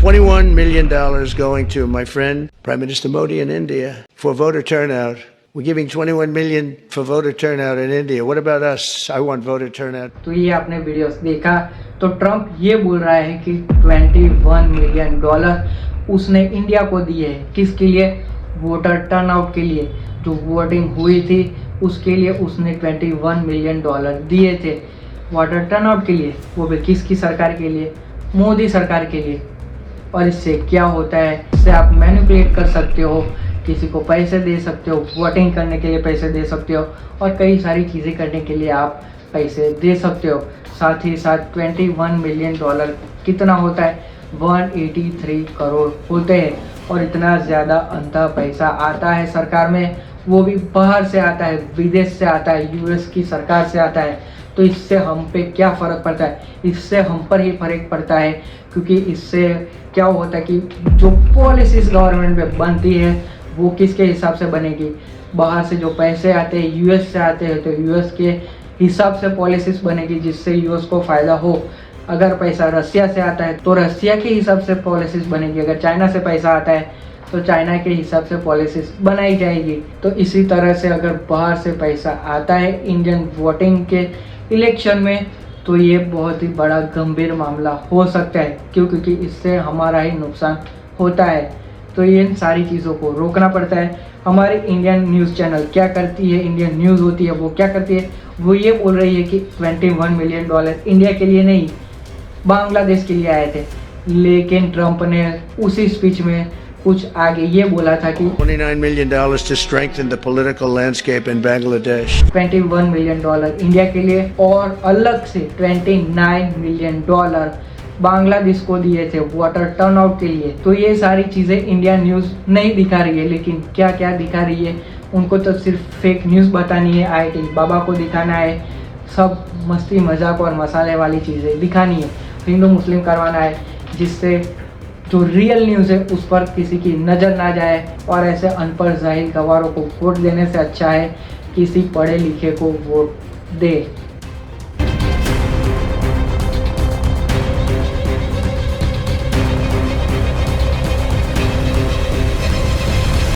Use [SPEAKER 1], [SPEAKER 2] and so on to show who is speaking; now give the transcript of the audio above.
[SPEAKER 1] $21 million going to my friend, Prime Minister Modi in India for voter turnout. We're giving 21 million for voter turnout in India. What about us? I want voter turnout.
[SPEAKER 2] तो ये आपने videos देखा तो Trump ये बोल रहा है कि $21 मिलियन उसने इंडिया को दिए है। किसके लिए? वोटर टर्नआउट के लिए। जो वोटिंग हुई थी उसके लिए उसने $21 मिलियन दिए थे वोटर टर्नआउट के लिए। वो भी किसकी सरकार के लिए? मोदी सरकार के लिए। और इससे क्या होता है? इससे आप मैनिपुलेट कर सकते हो, किसी को पैसे दे सकते हो, वोटिंग करने के लिए पैसे दे सकते हो और कई सारी चीज़ें करने के लिए आप पैसे दे सकते हो। साथ ही साथ $21 मिलियन कितना होता है? 183 करोड़ होते हैं। और इतना ज़्यादा अंधा पैसा आता है सरकार में, वो भी बाहर से आता है, विदेश से आता है, यूएस की सरकार से आता है। तो इससे हम पे क्या फ़र्क पड़ता है? इससे हम पर ही फ़र्क पड़ता है, क्योंकि इससे क्या होता है कि जो पॉलिसीज़ गवर्नमेंट में बनती है वो किसके हिसाब से बनेगी? बाहर से जो पैसे आते हैं, यूएस से आते हैं, तो यूएस के हिसाब से पॉलिसीज़ बनेगी जिससे यूएस को फ़ायदा हो। अगर पैसा रसिया से आता है तो रसिया के हिसाब से पॉलिसीज़ बनेगी। अगर चाइना से पैसा आता है तो चाइना के हिसाब से पॉलिसीज़ बनाई जाएगी। तो इसी तरह से अगर बाहर से पैसा आता है इंडियन वोटिंग के इलेक्शन में तो ये बहुत ही बड़ा गंभीर मामला हो सकता है। क्योंकि इससे हमारा ही नुकसान होता है। तो इन सारी चीज़ों को रोकना पड़ता है। हमारी इंडियन न्यूज़ चैनल क्या करती है, इंडियन न्यूज़ होती है वो क्या करती है? वो ये बोल रही है कि $21 मिलियन इंडिया के लिए नहीं, बांग्लादेश के लिए आए थे। लेकिन ट्रंप ने उसी स्पीच में कुछ आगे ये बोला था कि
[SPEAKER 1] $29 million to strengthen the political landscape in Bangladesh.
[SPEAKER 2] $21 million India के लिए और अलग से $29 मिलियन बांग्लादेश को दिए थे वोटर टर्नआउट के लिए। तो ये सारी चीज़ें इंडिया न्यूज़ नहीं दिखा रही है, लेकिन क्या क्या दिखा रही है? उनको तो सिर्फ फेक न्यूज़ बतानी है, आईटी बाबा को दिखाना है, सब मस्ती मजाक और मसाले वाली चीज़ें दिखानी है, हिंदू मुस्लिम करवाना है, जिससे जो रियल न्यूज़ है उस पर किसी की नज़र ना जाए। और ऐसे अनपढ़ जाहिल गवारों को वोट देने से अच्छा है किसी पढ़े लिखे को वोट दे।